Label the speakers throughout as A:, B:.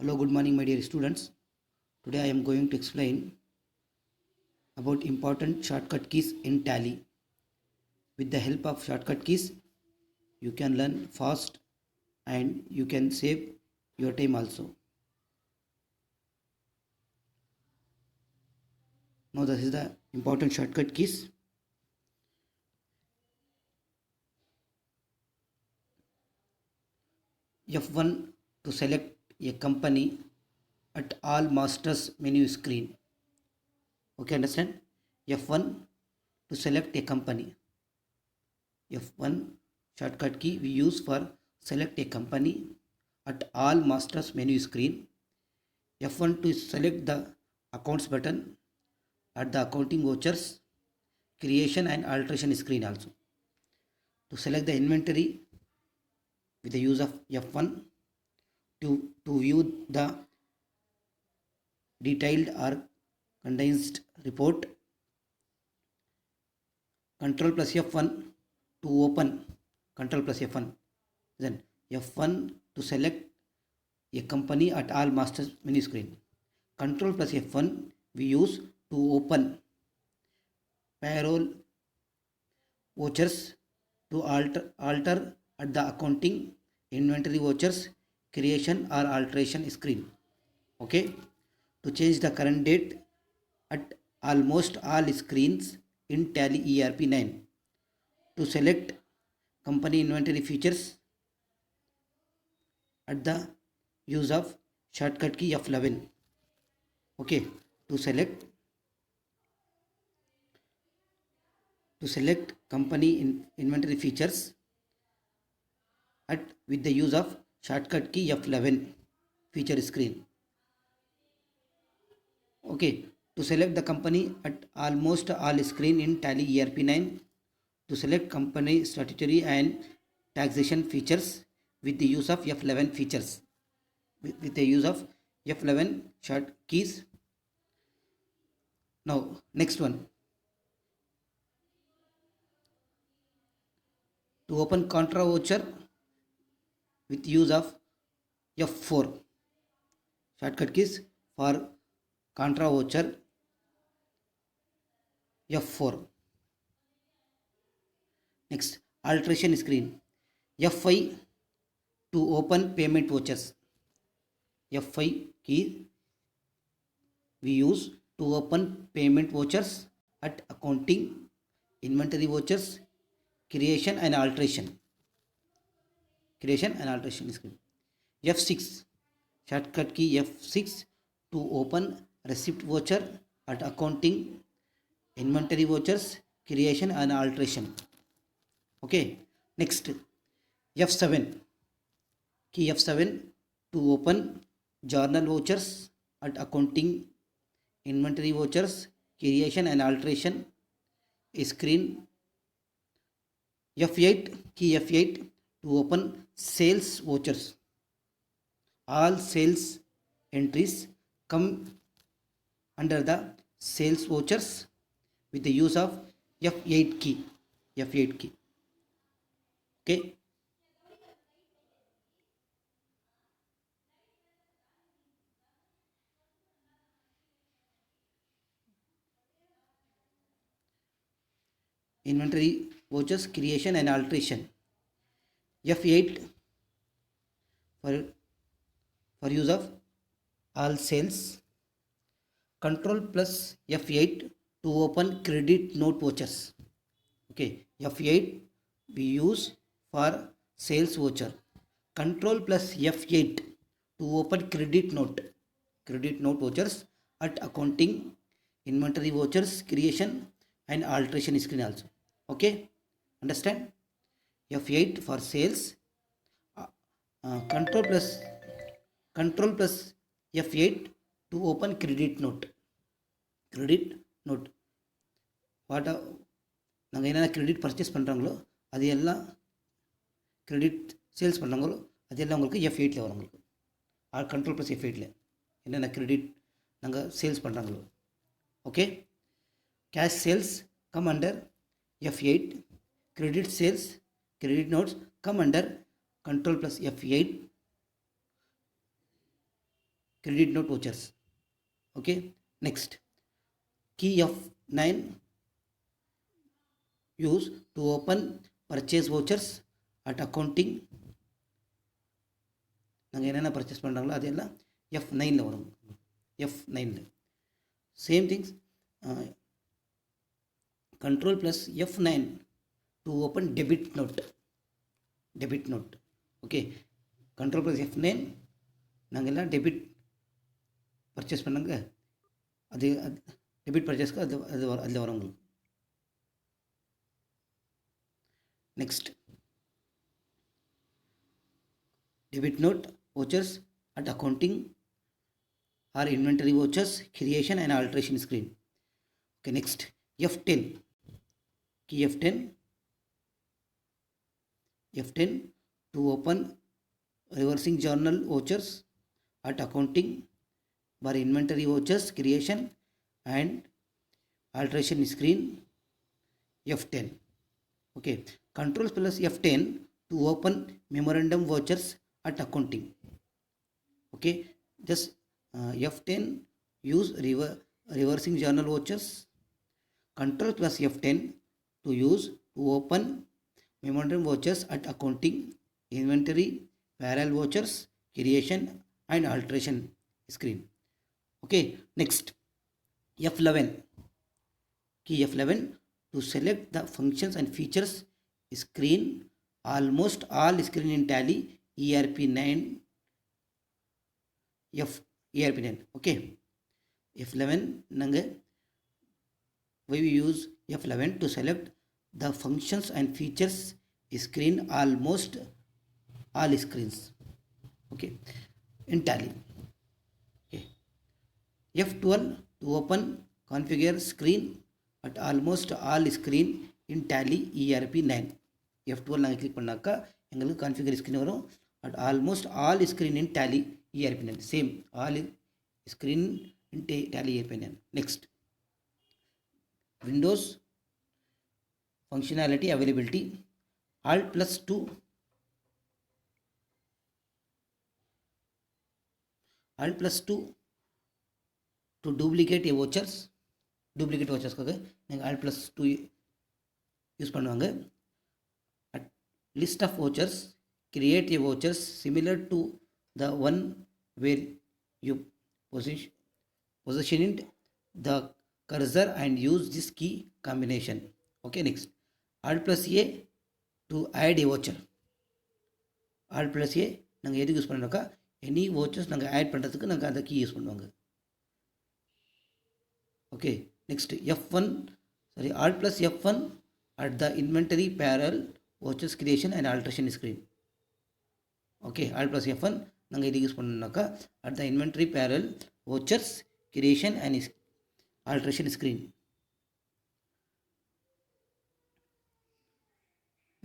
A: Hello, good morning, my dear students. Today I am going to explain about important shortcut keys in Tally. With the help of shortcut keys, you can learn fast and you can save your time also. Now, this is the important shortcut keys. F1 to select a company at all masters menu screen. Okay, understand? F1 to select a company. F1 shortcut key we use for select a company at all masters menu screen. F1 to select the accounts button at the accounting vouchers creation and alteration screen also. To select the inventory with the use of F1 to view the detailed or condensed report. Control plus F1 to open. Control plus F1. Then F1 to select a company at all masters menu screen. Control plus F1 we use to open payroll vouchers to alter at the accounting inventory vouchers creation or alteration screen. Okay, to change the current date at almost all screens in Tally ERP 9. To select company inventory features at the use of shortcut key F11. Okay, to select company inventory features at with the use of shortcut key F11 feature screen. Okay, to select the company at almost all screen in Tally ERP 9. To select company statutory and taxation features with the use of F11 features with the use of F11 short keys. Now next one, to open contra voucher with use of F4 shortcut keys for contra voucher F4. Next, alteration screen F5 to open payment vouchers. F5 key we use to open payment vouchers at accounting inventory vouchers creation and alteration screen. F6 shortcut key F6 to open receipt voucher at accounting inventory vouchers creation and alteration. Okay, next F7 key F7 to open journal vouchers at accounting inventory vouchers creation and alteration screen. F8 key F8 to open sales vouchers. All sales entries come under the sales vouchers with the use of F8 key. F8 key. Okay. Inventory vouchers creation and alteration. F8 for use of all sales. Control plus F8 to open credit note vouchers. Okay, F8 we use for sales voucher. Control plus F8 to open credit note vouchers at accounting inventory vouchers creation and alteration screen also. Okay, understand? F8 for sales. Control plus F8 to open credit note. What நாங்கள் என்னென்ன credit purchase பண்ணுறாங்களோ அது எல்லாம் credit sales பண்ணுறாங்களோ அது எல்லாம் உங்களுக்கு F8 வரும். உங்களுக்கு கண்ட்ரோல் ப்ளஸ் F8 என்னென்ன கிரெடிட் நாங்கள் சேல்ஸ் பண்ணுறாங்களோ. Okay, cash sales come under F8, credit sales credit notes come under control plus F8. credit note vouchers. Okay, next, key F9 use to open purchase vouchers at accounting. நாங்கள் என்னென்ன purchase பண்ணுறாங்களோ அதெல்லாம் F9 வரும். F9 same things, control plus F9 to open debit note. Okay, control plus F9 நாங்கள் எல்லாம் debit purchase பண்ணாங்க, அது debit பர்ச்சேஸ்க்கு அது அது அதில் வரும் உங்களுக்கு. Next, debit note vouchers at accounting or inventory vouchers creation and alteration screen. Okay, next, F10 key F10 to open reversing journal vouchers at accounting or inventory vouchers creation and alteration screen. F10. Okay, control plus F10 to open memorandum vouchers at accounting. Okay, just F10 use reversing journal vouchers. Control plus F10 to use to open memorandum vouchers at accounting, inventory, parallel vouchers creation and alteration screen. Okay, next, F11 key F11 to select the functions and features screen. Almost all screen in Tally ERP9 ERP9. Okay, F11 நாங்கள் we use F11 to select the functions and features screen almost all screens. Okay, in Tally. Okay, F12 to open configure screen at almost all screen in Tally ERP9. F12 நாங்கள் click பண்ணாக்கா எங்களுக்கு configure screen வரும். at almost all screen in Tally ERP9. Same, all screen in Tally ERP9. Next, Windows functionality availability. Alt plus 2 to duplicate a vouchers. Duplicate vouchersக்காக நீங்கள் Alt plus 2 use பண்ணுவாங்க. At list of vouchers, create a vouchers similar to the one where you positioned the cursor and use this key combination. Okay, next, Alt plus A to add a voucher. Alt plus A நாங்கள் எதுக்கு use பண்ணுறோக்கா any vouchers நாங்கள் add பண்ணுறதுக்கு நாங்கள் அந்த key use பண்ணுவாங்க. Okay, next, Alt plus F1 at the inventory parallel vouchers creation and alteration screen. Okay, Alt plus F1 நாங்கள் இது use பண்ணோம்னாக்கா at the inventory parallel vouchers creation and alteration screen.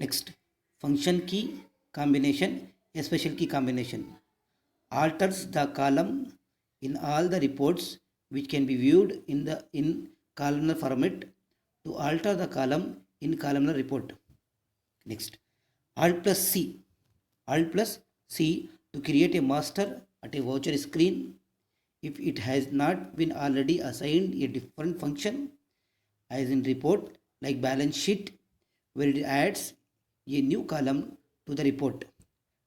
A: Next, function key combination, a special key combination alters the column in all the reports which can be viewed in columnar format to alter the column in columnar report. Next, Alt plus C to create a master at a voucher screen if it has not been already assigned a different function as in report like balance sheet, where it adds a new column to the report.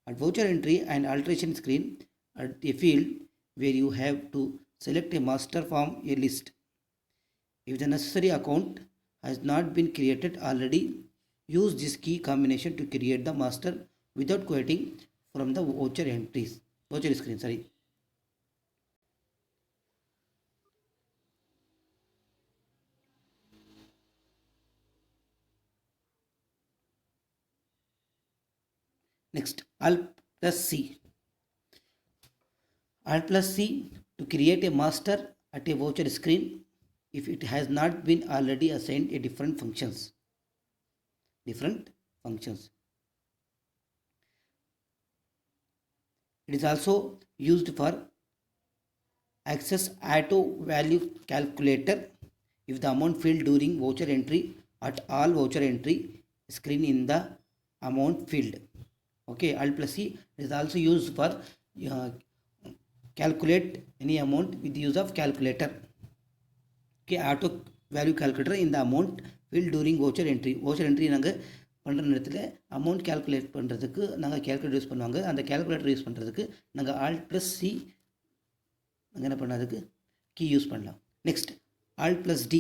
A: At voucher entry and alteration screen, at a field where you have to select a master from a list. If the necessary account has not been created already, use this key combination to create the master without quitting from the voucher screen. Next, Alt plus C to create a master at a voucher screen if it has not been already assigned a different functions. It is also used for access auto value calculator if the amount field during voucher entry at all voucher entry screen in the amount field. Okay, Alt plus C is also used for calculate any amount with the use of calculator. Okay, auto value calculator in the amount field during voucher entry. Voucher entry நாங்கள் பண்ணுற நேரத்தில் amount calculate பண்ணுறதுக்கு நாங்கள் calculator use பண்ணுவாங்க. அந்த calculator use பண்ணுறதுக்கு நாங்கள் Alt+C நாங்கள் என்ன பண்ணதுக்கு கீ யூஸ் பண்ணலாம். Next Alt+D,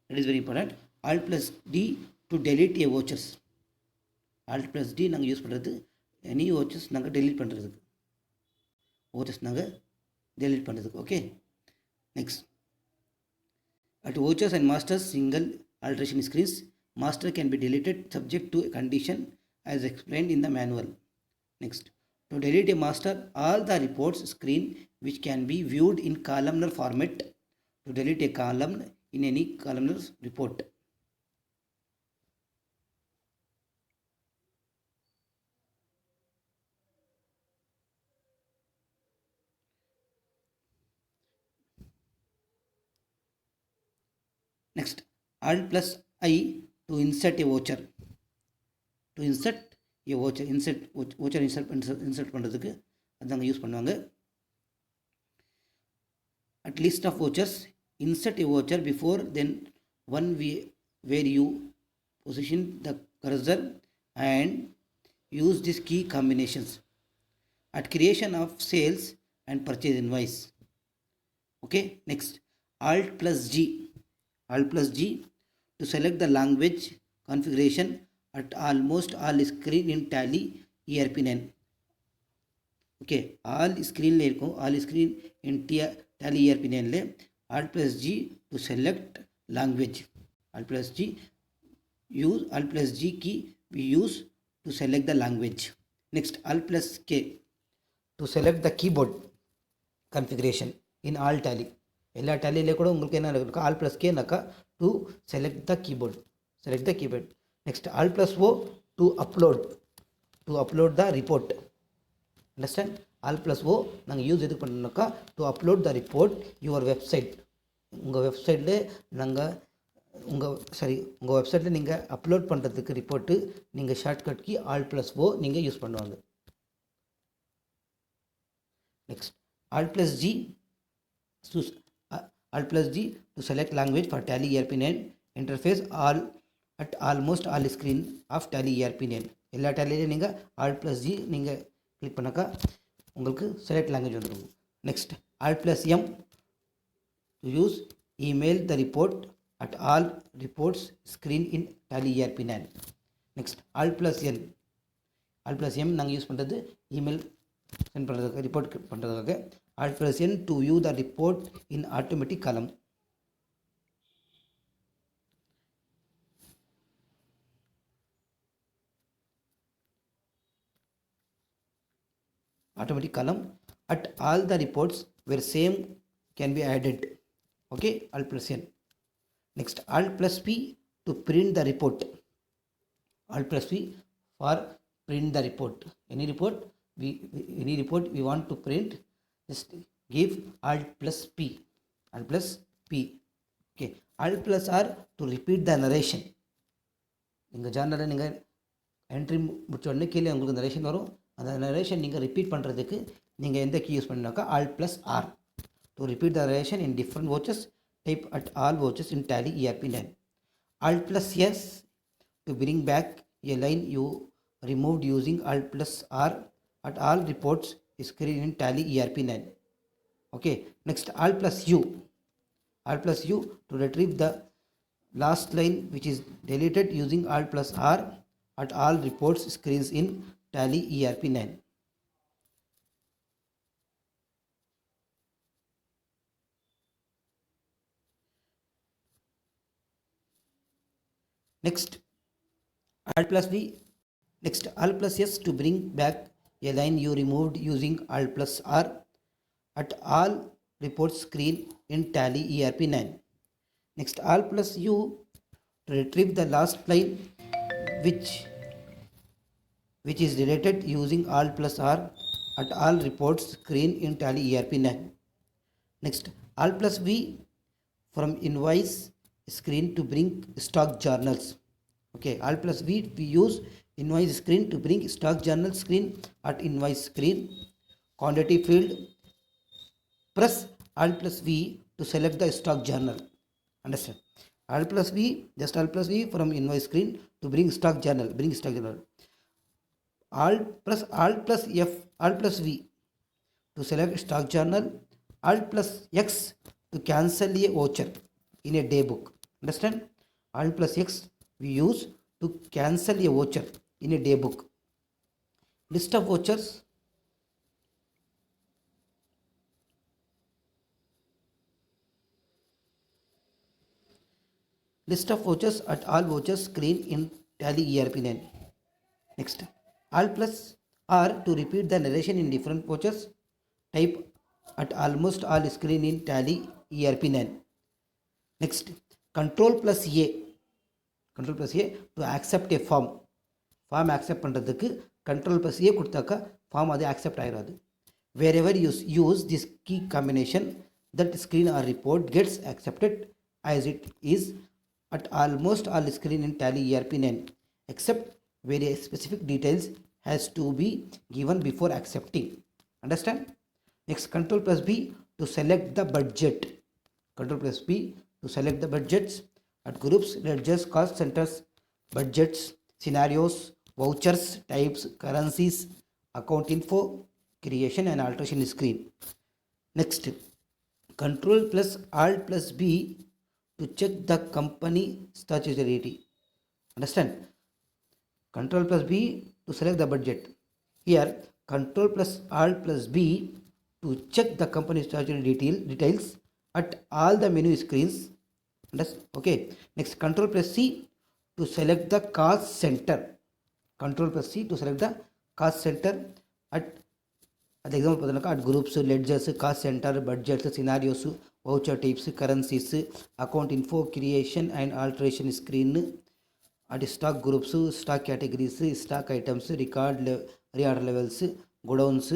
A: that is very important. Alt+D to delete a vouchers. Alt+D நாங்கள் யூஸ் பண்ணுறது எனி vouchers நாங்கள் delete பண்ணுறதுக்கு, vouchers நாங்கள் delete பண்ணுறதுக்கு. Okay, next at vouchers and masters single alteration screens, master can be deleted subject to a condition as explained in the manual. Next, to delete a master, all the reports screen which can be viewed in columnar format. To delete a column in any columnar report. Next, Alt+I to insert a voucher. To insert a voucher, voucher insert பண்ணுறதுக்கு அது நாங்கள் use பண்ணுவாங்க. At list of vouchers, insert a voucher before then one where you position the cursor and use these key combinations. At creation of sales and purchase invoice. Okay, next, Alt+G to select the language configuration at almost all screen in Tally ERP9. Okay, all screen le irukum, all screen in Tally ERP9 le Alt+G to select language. Alt+G key we use to select the language. Next, Alt+K to select the keyboard configuration in all Tally. எல்லா டேலியிலே கூட உங்களுக்கு என்ன இருக்கும், Alt+K நாக்கா to select the keyboard. Next Alt+O to upload the report. Understand? Alt+O நாங்கள் use எதுக்கு பண்ணோம்னாக்கா to upload the report your website. உங்கள் வெப்சைட்டில் நாங்கள் உங்கள் வெப்சைட்டில் நீங்கள் அப்லோட் பண்ணுறதுக்கு ரிப்போர்ட்டு நீங்கள் ஷார்ட்கட் கீ Alt+O நீங்கள் யூஸ் பண்ணுவாங்க. Next Alt+G to select language for Tally ERP9 interface at almost all screen of Tally ERP9. எல்லா டேலியிலையும் நீங்கள் Alt+G நீங்கள் கிளிக் பண்ணாக்கா உங்களுக்கு செலக்ட் லாங்குவேஜ் வந்துடும். Next Alt+M to use email the report at all reports screen in Tally ERP9. Next Alt+M நாங்கள் use பண்ணுறது email send பண்ணுறதுக்கு, report பண்ணுறதுக்காக. Alt+N to view the report in automatic column. Automatic column at all the reports where same can be added. Okay, Alt+N. Next, Alt+P to print the report. Alt+P for print the report. Any report we want to print, just give Alt+P. Okay, Alt+R to repeat the narration. நீங்கள் ஜார்னலில் நீங்கள் entry முடிச்ச உடனே கீழே உங்களுக்கு narration வரும். அந்த narration நீங்கள் repeat பண்ணுறதுக்கு நீங்கள் எந்த கீ யூஸ் பண்ணினாக்கா Alt+R to repeat the narration in different vouchers type at all vouchers in Tally ERP9. Alt+S to bring back a line you removed using Alt+R at all reports screen in Tally ERP9. Okay, next Alt+U to retrieve the last line which is deleted using Alt+R at all reports screens in Tally ERP9. Next, Alt+S to bring back a line you removed using Alt+R at all reports screen in Tally ERP9. Next, Alt+U to retrieve the last line which is deleted using Alt+R at all reports screen in Tally ERP9. Next, Alt+V from invoice screen to bring stock journals. Okay, Alt+V we use invoice screen to bring stock journal screen at invoice screen. Quantity field Press Alt plus V to select the stock journal. Understand? Alt plus V, just Alt plus V from invoice screen to bring stock journal. Bring stock journal. Alt plus F, Alt plus V to select stock journal. Alt plus X to cancel a voucher in a day book. Understand? Alt plus X we use to cancel a voucher in a day book. List of vouchers. List of vouchers at all vouchers screen in Tally ERP9. Next, Alt plus R to repeat the narration in different vouchers. Type at almost all screen in Tally ERP9. Next, Control plus A to accept a form. Form accept பண்ணுறதுக்கு Control plus A கொடுத்தாக்கா form அது accept ஆயிராது. Wherever you use this key combination, that screen or report gets accepted as it is at almost all screen in Tally ERP9, except where a specific details has to be given before accepting. Understand? Next, Control plus B to select the budget. Control plus B to select the budgets at groups, ledgers, cost centers, budgets, scenarios, vouchers, types, currencies, account info, creation and alteration screen. Next, Control plus Alt plus B to check the company statutory. Understand? Control plus B to select the budget. Here, Control plus Alt plus B to check the company statutory details at all the menu screens. Okay. Next, Control plus C to select the cost center. Control plus C to select the cost center at the example at groups, ledgers, cost center, budgets, scenarios, voucher types, currencies, account info, creation and alteration screen at stock groups, stock categories, stock items, reorder levels, godowns,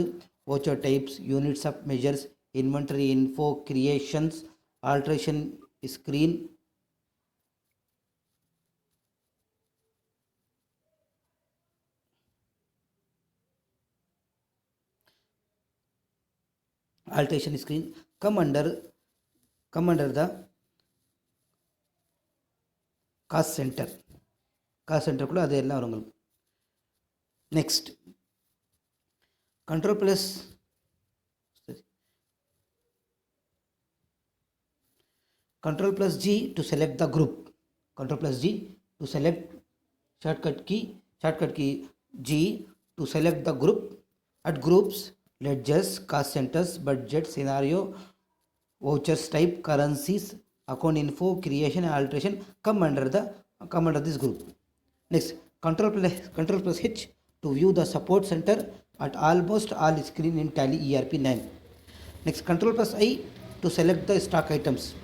A: voucher types, units of measures, inventory info, creations, alteration screen. Alteration screen come under the cost center. Cost center kulla adu ella varum. Next, Control plus G to select the group. Control plus G to select shortcut key G to select the group at groups, ledgers, cost centers, budget, scenario, vouchers type, currencies, account info, creation and alteration come under this group. Next, Control plus H to view the support center at almost all screen in Tally ERP9. Next, Control plus I to select the stock items.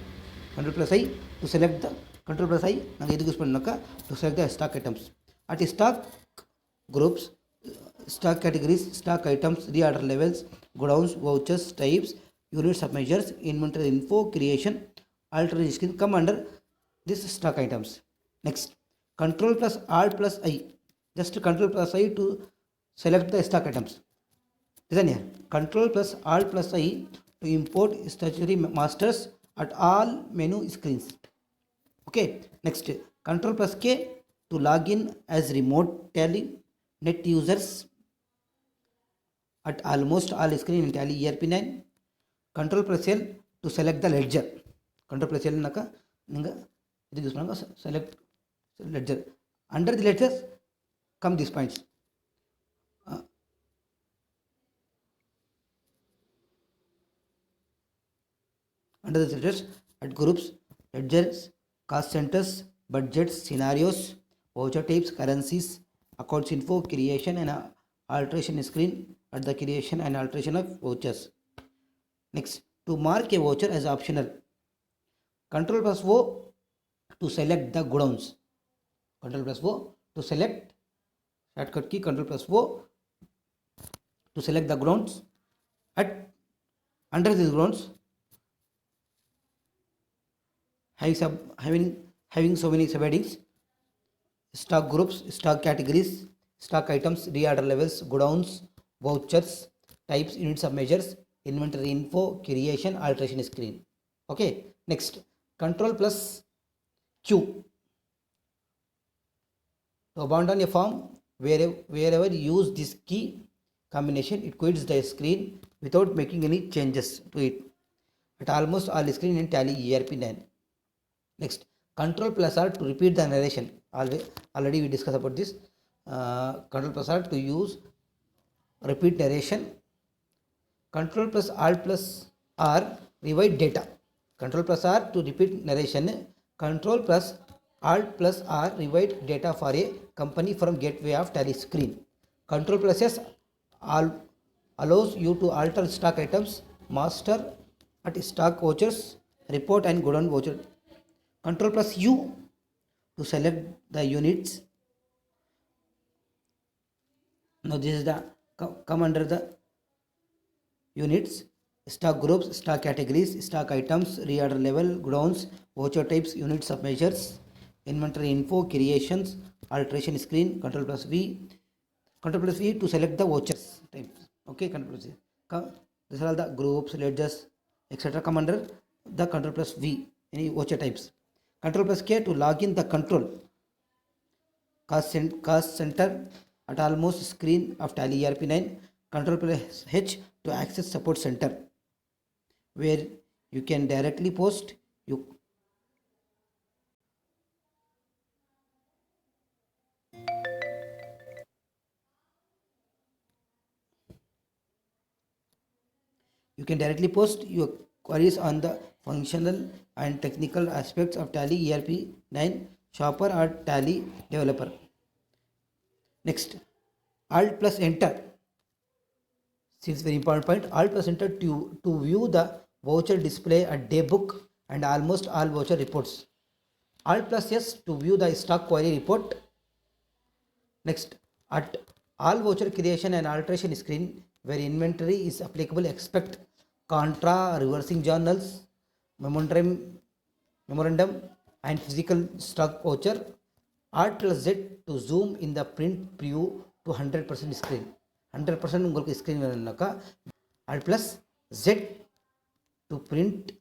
A: Control plus I to select the நாங்கள் எதுக்கு use பண்ணோம்னாக்கா to select the stock items at stock groups, stock categories, stock items, reorder levels, godowns, vouchers, types, units of measures, inventory info, creation, alteration screen come under this stock items. Next, Control plus Alt plus I, just Control plus I to select the stock items. Listen here, Control plus Alt plus I to import statutory masters at all menu screens. Okay. Next, Control plus K to log in as remote Tally net users at almost all screen in Tally ERP9. Control plus L to select the ledger. Control plus L naka ninga idu use pannanga select ledger. Under the ledgers come these points. Under the ledgers at groups, ledgers, cost centers, budgets, scenarios, voucher types, currencies, accounts info, creation and alteration screen at the creation and alteration of vouchers. Next, to mark a voucher as optional, Control plus O to select the godowns. Control plus O to select, shortcut key Control plus O to select the godowns at under these godowns having so many subheadings: stock groups, stock categories, stock items, reorder levels, godowns, vouchers, types, units of measures, inventory info, creation, alteration screen. Okay, next control plus Q to abandon a form. Wherever you use this key combination, it quits the screen without making any changes to it at almost all screen in Tally ERP9. Next, Control plus R to repeat the narration. Already we discussed about this. Control plus R to use repeat narration. Control plus Alt plus R rewrite data. Control plus R to repeat narration. Control plus Alt plus R rewrite data for a company from gateway of Tally screen. Control plus S allows you to alter stock items, master at stock vouchers, report and go down voucher. Control plus U to select the units. Now this is the come under the units, stock groups, stock categories, stock items, reorder level, godowns, voucher types, units of measures, inventory info, creations, alteration screen. Control plus V to select the vouchers types. Okay, control plus V. These are all the groups, ledgers, etc. come under the control plus V, any voucher types. Control plus K to log in the control cost center at almost screen of Tally ERP9. Control plus H to access support center, where you can directly post you can directly post your queries on the functional and technical aspects of Tally ERP9 shopper or Tally developer. Next, Alt plus Enter. This is very important point. Alt plus Enter to view the voucher display at daybook and almost all voucher reports. Alt plus S to view the stock query report. Next, at all voucher creation and alteration screen where inventory is applicable, expect contra, reversing journals, memorandum and physical stock voucher. Alt plus Z to zoom in the print preview to 100% screen. 100% உங்களுக்கு screen வேணும்னாக்கா Alt plus Z to print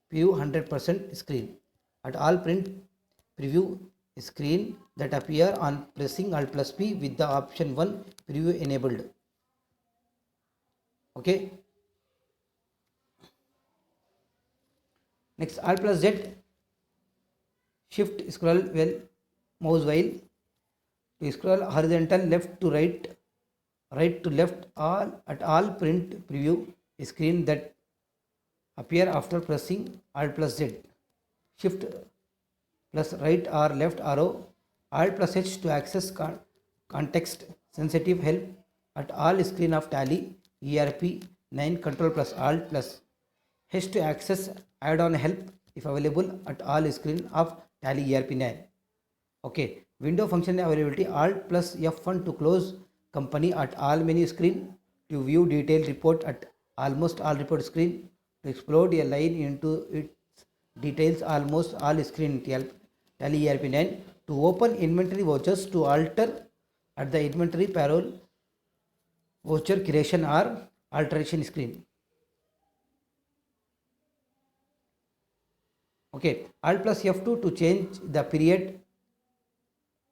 A: preview 100% screen. At all print preview screen that appear on pressing Alt plus P with the option 1 preview enabled. Okay. Next, Alt plus Z shift scroll well mouse while to scroll horizontal left to right, right to left all at all print preview screen that appear after pressing Alt plus Z. Shift plus right or left arrow, Alt plus H to access context sensitive help at all screen of Tally ERP9. Control plus Alt plus H to access add-on help if available at all screen of Tally ERP9. Okay, window function availability. Alt plus F1 to close company at all menu screen, to view detailed report at almost all report screen, to explode a line into its details almost all screen Tally ERP9, to open inventory vouchers, to alter at the inventory payroll voucher creation or alteration screen. Okay, Alt plus F2 to change the period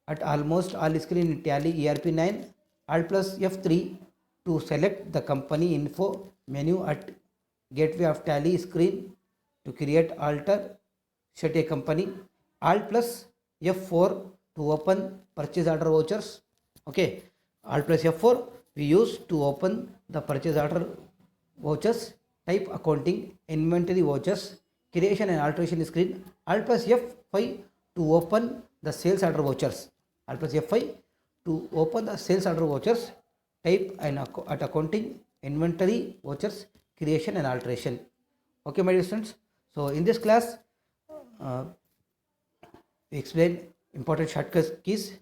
A: at almost all screen in Tally ERP9. Alt plus F3 to select the company info menu at gateway of Tally screen to create alter set a company. Alt plus F4 to open purchase order vouchers. Okay, Alt plus F4 we use to open the purchase order vouchers, type accounting, inventory vouchers, creation and alteration screen. Alt plus F5 to open the sales order vouchers. Alt plus F5 to open the sales order vouchers, type and at accounting, inventory vouchers, creation and alteration. Okay, my dear students. So in this class we explain important shortcut keys.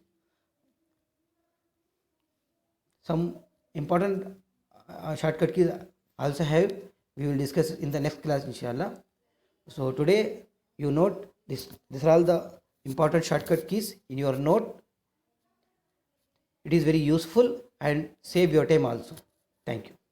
A: Some important shortcut keys also have, we will discuss in the next class inshallah. So today you note this, these are all the important shortcut keys in your note. It is very useful and save your time also. Thank you.